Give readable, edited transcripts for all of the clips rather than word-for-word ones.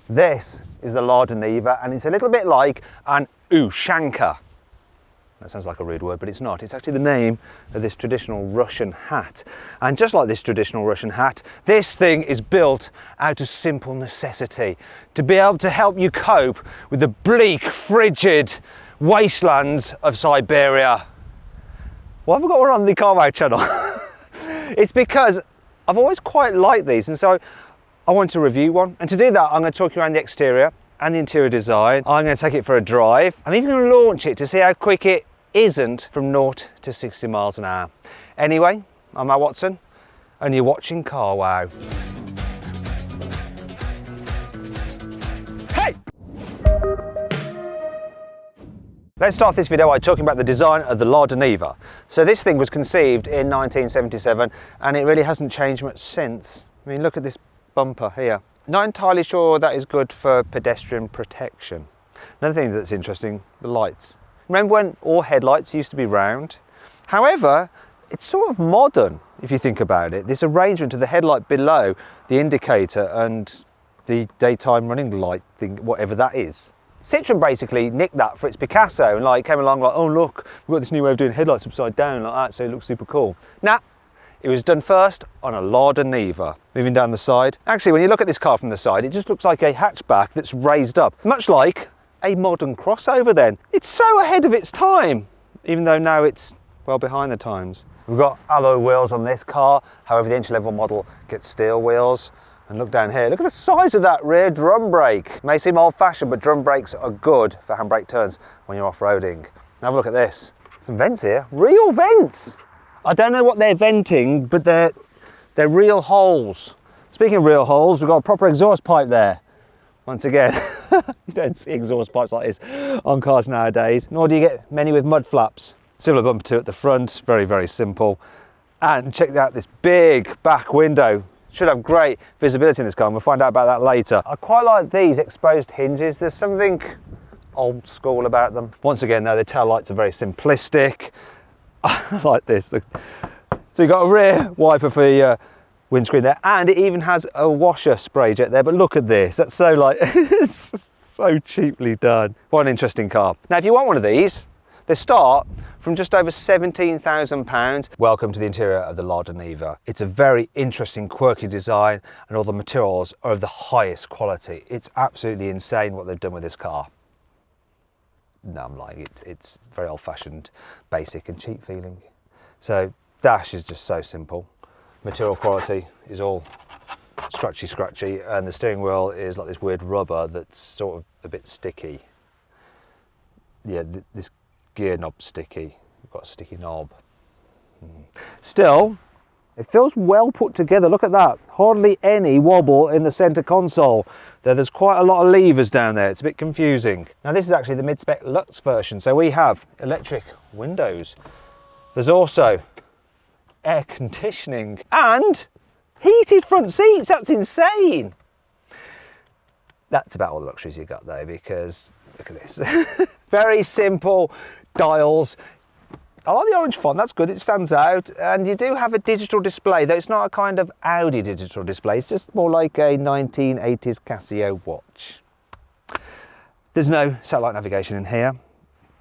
This is the LADA Niva, and it's a little bit like an ushanka. That sounds like a rude word, but it's not. It's actually the name of this traditional Russian hat. And just like this traditional Russian hat, this thing is built out of simple necessity to be able to help you cope with the bleak, frigid wastelands of Siberia. Why have I got one on the carwow channel? It's because I've always quite liked these, and so I wanted to review one. And to do that, I'm going to talk you around the exterior and the interior design. I'm going to take it for a drive. I'm even going to launch it to see how quick it isn't from 0 to 60 miles an hour. Anyway, I'm Matt Watson, and you're watching Carwow. Hey! Let's start this video by talking about the design of the LADA Niva. So this thing was conceived in 1977, and it really hasn't changed much since. I mean, look at this bumper here. Not entirely sure that is good for pedestrian protection. Another thing that's interesting, the lights. Remember when all headlights used to be round? However, it's sort of modern if you think about it. This arrangement of the headlight below the indicator and the daytime running light thing, whatever that is. Citroen basically nicked that for its Picasso and like came along like, oh look, we've got this new way of doing headlights upside down like that, so it looks super cool. Nah, it was done first on a LADA Niva. Moving down the side. Actually, when you look at this car from the side, it just looks like a hatchback that's raised up, much like a modern crossover then. It's so ahead of its time, even though now it's well behind the times. We've got alloy wheels on this car, however the entry-level model gets steel wheels. And look down here, look at the size of that rear drum brake. May seem old-fashioned, but drum brakes are good for handbrake turns when you're off-roading. Now have a look at this. Some vents here, real vents. I don't know what they're venting, but they're real holes. Speaking of real holes, we've got a proper exhaust pipe there. Once again, you don't see exhaust pipes like this on cars nowadays, nor do you get many with mud flaps. Similar bumper to at the front, very, very simple. And check out this big back window. Should have great visibility in this car, and we'll find out about that later. I quite like these exposed hinges. There's something old school about them. Once again, though, the tail lights are very simplistic. I like this. So you've got a rear wiper for your windscreen there, and it even has a washer spray jet there, but look at this. That's so like, it's so cheaply done. What an interesting car. Now, if you want one of these, they start from just over £17,000. Welcome to the interior of the LADA Niva. It's a very interesting, quirky design, and all the materials are of the highest quality. It's absolutely insane what they've done with this car. No, I'm lying. It's very old-fashioned, basic and cheap feeling. So dash is just so simple. Material quality is all scratchy, and the steering wheel is like this weird rubber that's sort of a bit sticky. Yeah, this gear knob's sticky. You've got a sticky knob. Still, it feels well put together. Look at that. Hardly any wobble in the center console. There's quite a lot of levers down there. It's a bit confusing. Now, this is actually the mid-spec Lux version. So we have electric windows. There's also air conditioning and heated front seats. That's insane. That's about all the luxuries you got though, because look at this. Very simple dials. I like the orange font, that's good, it stands out. And you do have a digital display, though it's not a kind of Audi digital display, it's just more like a 1980s Casio watch. There's no satellite navigation in here,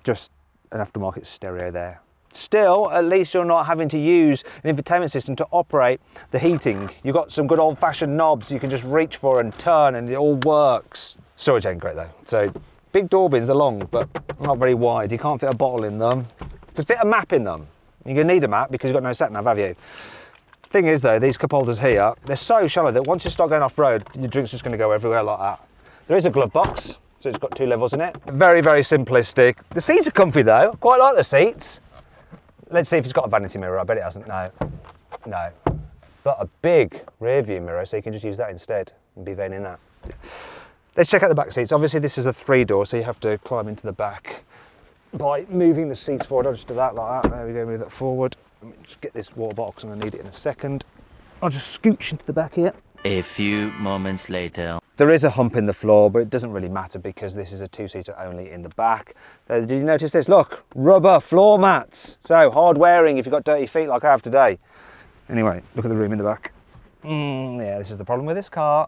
just an aftermarket stereo there. Still, at least you're not having to use an infotainment system to operate the heating. You've got some good old-fashioned knobs you can just reach for and turn, and it all works. Storage ain't great though. So big door bins are long, but not very wide. You can't fit a bottle in them. You can fit a map in them. You're gonna need a map because you've got no sat nav, have you? Thing is though, these cup holders here, they're so shallow that once you start going off-road, your drink's just gonna go everywhere like that. There is a glove box, so it's got 2 levels in it. Very, very simplistic. The seats are comfy though. Quite like the seats. Let's see if it's got a vanity mirror. I bet it hasn't. No. But a big rear view mirror, so you can just use that instead and be vain in that. Let's check out the back seats. Obviously this is a 3-door, so you have to climb into the back by moving the seats forward. I'll just do that like that. There we go, move that forward. Let me just get this water bottle because I'm going to need it in a second. I'll just scooch into the back here. A few moments later. There is a hump in the floor, but it doesn't really matter because this is a 2-seater only in the back. Did you notice this? Look, rubber floor mats. So hard wearing if you've got dirty feet like I have today. Anyway, look at the room in the back. Yeah, this is the problem with this car.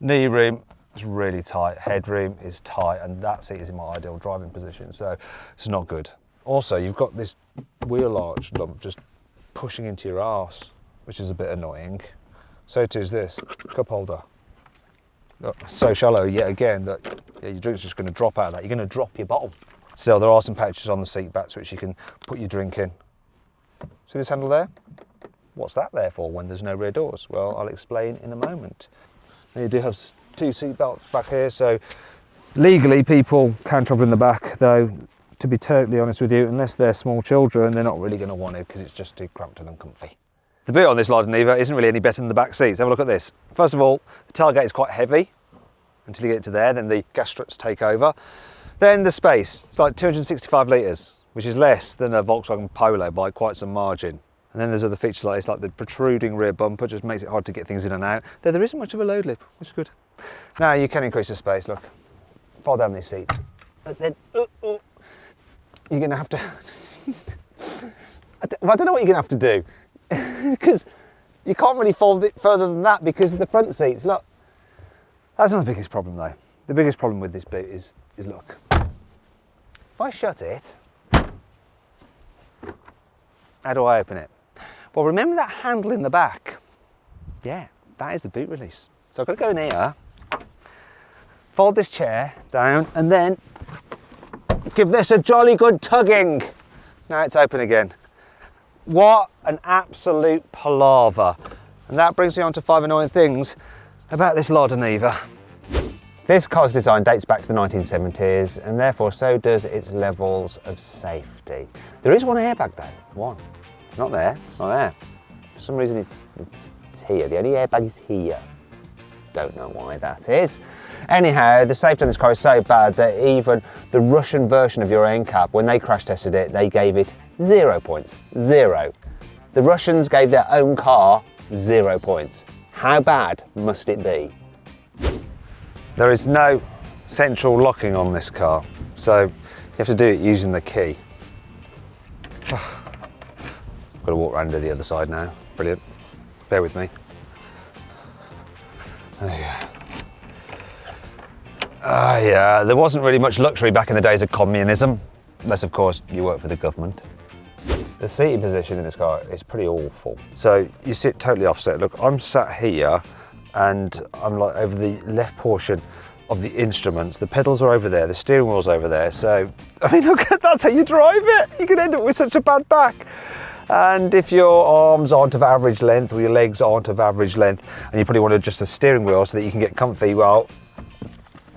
Knee room. It's really tight, headroom is tight, and that seat is in my ideal driving position, so it's not good. Also, you've got this wheel arch lump just pushing into your arse, which is a bit annoying. So too is this cup holder. Look, so shallow yet again that your drink's just going to drop out of that. You're going to drop your bottle. Still, there are some pouches on the seat backs which you can put your drink in. See this handle there? What's that there for when there's no rear doors? Well, I'll explain in a moment. Now you do have 2 seat belts back here, so legally people can travel in the back, though to be totally honest with you, unless they're small children, they're not really going to want to because it's just too cramped and uncomfy. The boot on this LADA Niva isn't really any better than the back seats. Have a look at this. First of all, the tailgate is quite heavy until you get to there, then the gas struts take over. Then the space, it's like 265 litres, which is less than a Volkswagen Polo by quite some margin. And then there's other features like this, like the protruding rear bumper, just makes it hard to get things in and out. Though there isn't much of a load lip, which is good. Now you can increase the space, look. Fold down these seats. But then, you're going to have to... I don't know what you're going to have to do. Because you can't really fold it further than that because of the front seats. Look, that's not the biggest problem though. The biggest problem with this boot is look. If I shut it, how do I open it? Well, remember that handle in the back? Yeah, that is the boot release. So I've got to go in here, fold this chair down, and then give this a jolly good tugging. Now it's open again. What an absolute palaver. And that brings me on to 5 annoying things about this LADA Niva. This car's design dates back to the 1970s, and therefore so does its levels of safety. There is one airbag though, one. Not there, not there. For some reason it's here, the only airbag is here. Don't know why that is. Anyhow, the safety on this car is so bad that even the Russian version of Euro NCAP, when they crash tested it, they gave it 0 points, 0. The Russians gave their own car 0 points. How bad must it be? There is no central locking on this car, so you have to do it using the key. Got to walk around to the other side now. Brilliant. Bear with me. There you go. Yeah, there wasn't really much luxury back in the days of communism, unless of course you work for the government. The seating position in this car is pretty awful. So you sit totally offset. Look, I'm sat here and I'm like over the left portion of the instruments. The pedals are over there, the steering wheel's over there. So, I mean, look, that's how you drive it. You can end up with such a bad back. And if your arms aren't of average length or your legs aren't of average length and you probably want to adjust the steering wheel so that you can get comfy, well,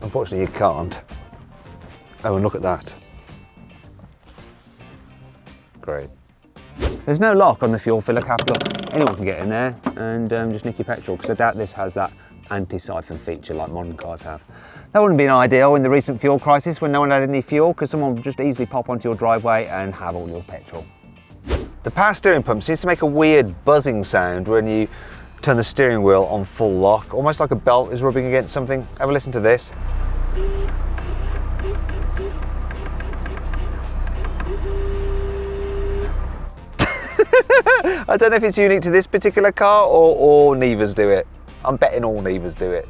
unfortunately you can't. Oh, and look at that. Great. There's no lock on the fuel filler cap. Look, anyone can get in there and just nick your petrol, because I doubt this has that anti-siphon feature like modern cars have. That wouldn't be an ideal in the recent fuel crisis when no one had any fuel, because someone would just easily pop onto your driveway and have all your petrol. The power steering pump seems to make a weird buzzing sound when you turn the steering wheel on full lock, almost like a belt is rubbing against something. Have a listen to this. I don't know if it's unique to this particular car or all Nivas do it. I'm betting all Nivas do it.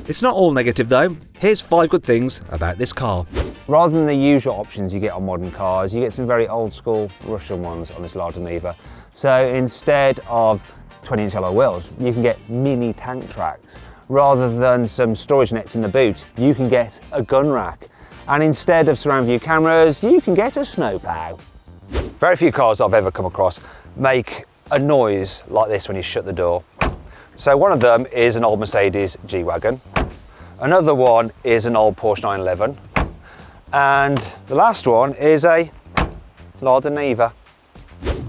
It's not all negative though. Here's 5 good things about this car. Rather than the usual options you get on modern cars, you get some very old school Russian ones on this LADA Niva. So instead of 20-inch alloy wheels, you can get mini tank tracks. Rather than some storage nets in the boot, you can get a gun rack. And instead of surround view cameras, you can get a snowplow. Very few cars I've ever come across make a noise like this when you shut the door. So one of them is an old Mercedes G-Wagon. Another one is an old Porsche 911. And the last one is a LADA Niva.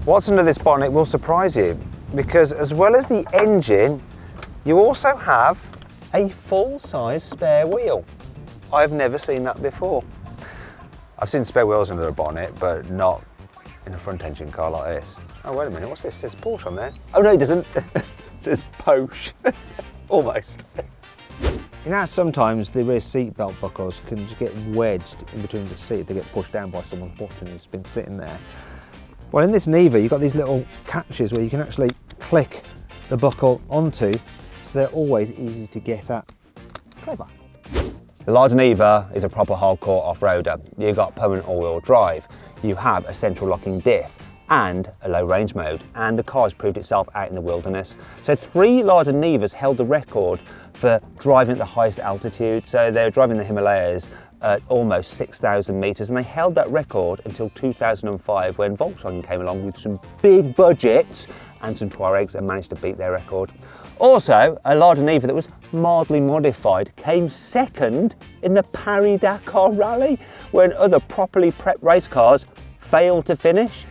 What's under this bonnet will surprise you, because as well as the engine, you also have a full-size spare wheel. I've never seen that before. I've seen spare wheels under a bonnet, but not in a front engine car like this. Oh, wait a minute, what's this? It says Porsche on there. Oh no, it doesn't. It says Porsche. Almost. You know, sometimes the rear seat belt buckles can just get wedged in between the seat. They get pushed down by someone's button who's been sitting there. Well, in this Niva, you've got these little catches where you can actually click the buckle onto, so they're always easy to get at. Clever. The LADA Niva is a proper hardcore off-roader. You've got permanent all-wheel drive, you have a central locking diff and a low range mode, and the car has proved itself out in the wilderness. So 3 LADA Nivas held the record for driving at the highest altitude. So they were driving the Himalayas at almost 6,000 meters, and they held that record until 2005 when Volkswagen came along with some big budgets and some Tuaregs and managed to beat their record. Also, a LADA Niva that was mildly modified came second in the Paris-Dakar Rally when other properly prepped race cars failed to finish.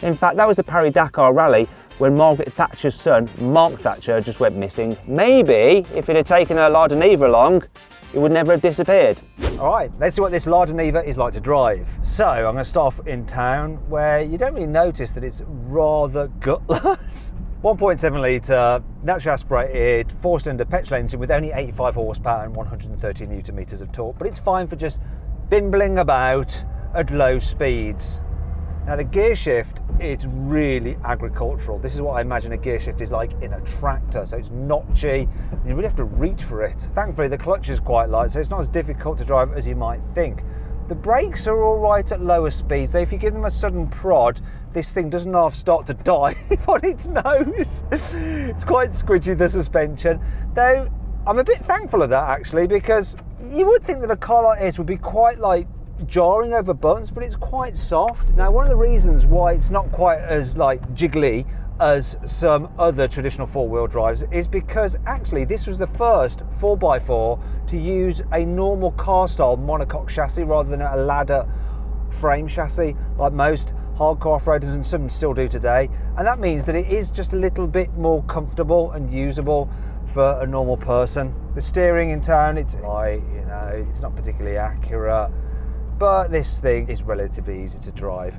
In fact, that was the Paris-Dakar Rally when Margaret Thatcher's son, Mark Thatcher, just went missing. Maybe if it had taken a LADA Niva along, it would never have disappeared. All right, let's see what this LADA Niva is like to drive. So I'm going to start off in town where you don't really notice that it's rather gutless. 1.7 litre, naturally aspirated, 4-cylinder petrol engine with only 85 horsepower and 130 newton meters of torque, but it's fine for just bimbling about at low speeds. Now the gear shift is really agricultural. This is what I imagine a gear shift is like in a tractor. So it's notchy and you really have to reach for it. Thankfully the clutch is quite light, so it's not as difficult to drive as you might think. The brakes are all right at lower speeds, so if you give them a sudden prod, this thing doesn't half start to dive on its nose. It's quite squidgy, the suspension. Though I'm a bit thankful of that actually, because you would think that a car like this would be quite like jarring over bumps, but it's quite soft. Now one of the reasons why it's not quite as like jiggly as some other traditional four-wheel drives is because actually this was the first 4x4 to use a normal car style monocoque chassis rather than a LADA frame chassis like most hardcore off-roaders and some still do today, and that means that it is just a little bit more comfortable and usable for a normal person. The steering in town, it's light, you know, it's not particularly accurate, but this thing is relatively easy to drive.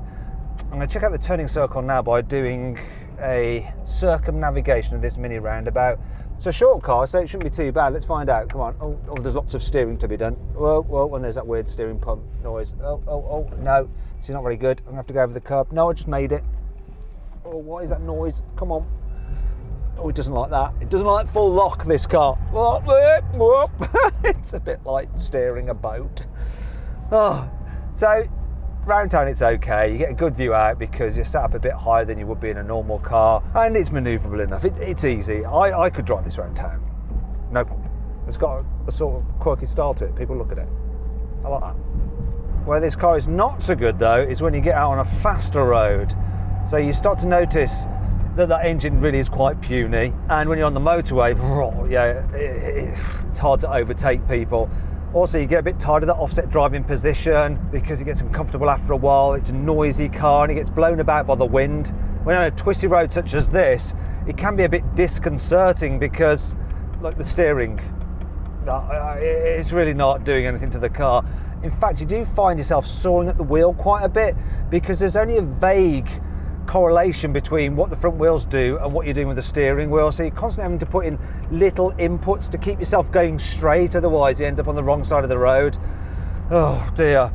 I'm going to check out the turning circle now by doing a circumnavigation of this mini roundabout. It's a short car, so it shouldn't be too bad. Let's find out. Come on. Oh, there's lots of steering to be done. Whoa, whoa, and there's that weird steering pump noise. Oh, no. This is not very good. I'm going to have to go over the curb. No, I just made it. Oh, what is that noise? Come on. Oh, it doesn't like that. It doesn't like full lock, this car. It's a bit like steering a boat. Oh, so round town it's okay, you get a good view out because you're sat up a bit higher than you would be in a normal car, and it's manoeuvrable enough. It's easy. I could drive this around town, no problem. It's got a sort of quirky style to it. People look at it. I like that. Where this car is not so good though is when you get out on a faster road. So you start to notice that engine really is quite puny, and when you're on the motorway, yeah, it's hard to overtake people. Also, you get a bit tired of that offset driving position because it gets uncomfortable after a while. It's a noisy car and it gets blown about by the wind. When on a twisty road such as this, it can be a bit disconcerting because, like, the steering, it's really not doing anything to the car. In fact, you do find yourself sawing at the wheel quite a bit because there's only a vague correlation between what the front wheels do and what you're doing with the steering wheel, so you're constantly having to put in little inputs to keep yourself going straight, otherwise you end up on the wrong side of the road. Oh dear.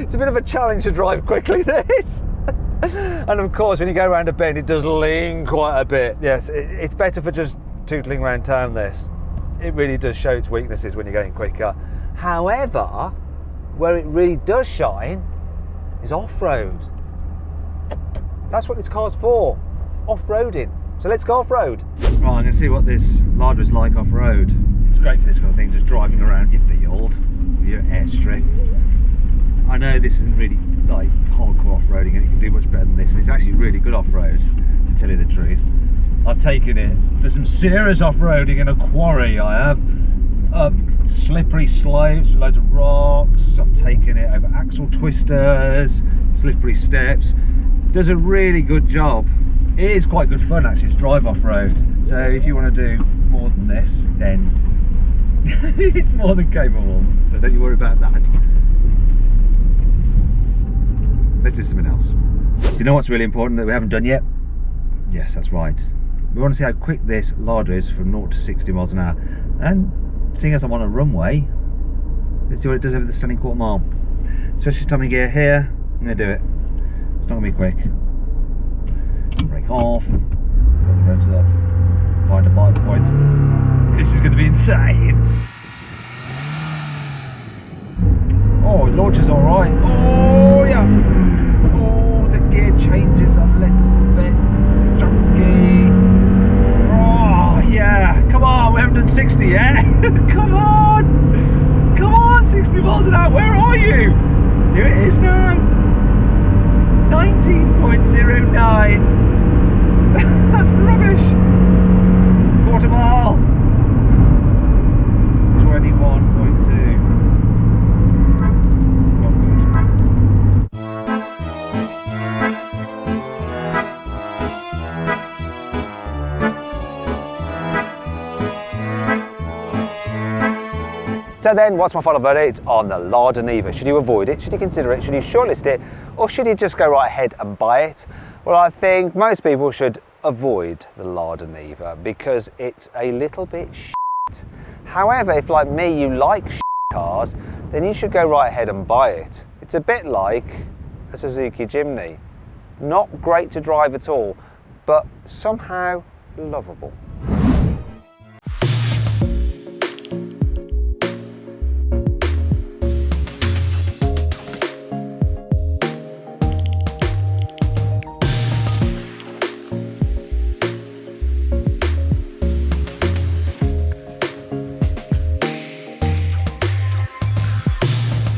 It's a bit of a challenge to drive quickly, this. And of course when you go around a bend it does lean quite a bit. Yes, it's better for just tootling around town, this. It really does show its weaknesses when you're going quicker. However, where it really does shine is off-road. That's what this car's for, off-roading. So let's go off-road. Right, I'm going to see what this LADA is like off-road. It's great for this kind of thing, just driving around your field, your airstrip. I know this isn't really like hardcore off-roading and it can do much better than this, and it's actually really good off-road, to tell you the truth. I've taken it for some serious off-roading in a quarry, I have. Up slippery slopes with loads of rocks. I've taken it over axle twisters, slippery steps. Does a really good job. It is quite good fun actually to drive off-road, so if you want to do more than this, then it's more than capable, so don't you worry about that. Let's do something else. Do you know what's really important that we haven't done yet? Yes, that's right. We want to see how quick this LADA is from 0 to 60 miles an hour, and seeing as I'm on a runway, let's see what it does over the standing quarter mile. Especially timing gear here, I'm going to do it. It's not going to be quick. Brake off, put the revs up, find a bite point. this is going to be insane. Oh, it launches all right. Oh yeah. Oh, the gear changes a little bit chunky. Oh yeah. Come on, we haven't done 60 yet. Come on, 60 miles an hour. Where are you? Here it is now. 19.09. That's rubbish. Quarter mile. 21.2. So then, what's my final verdict on the LADA Niva? Should you avoid it? Should you consider it? Should you shortlist it? Or should you just go right ahead and buy it? Well, I think most people should avoid the LADA Niva because it's a little bit shit. However, if like me you like shit cars, then you should go right ahead and buy it. It's a bit like a Suzuki Jimny. Not great to drive at all, but somehow lovable.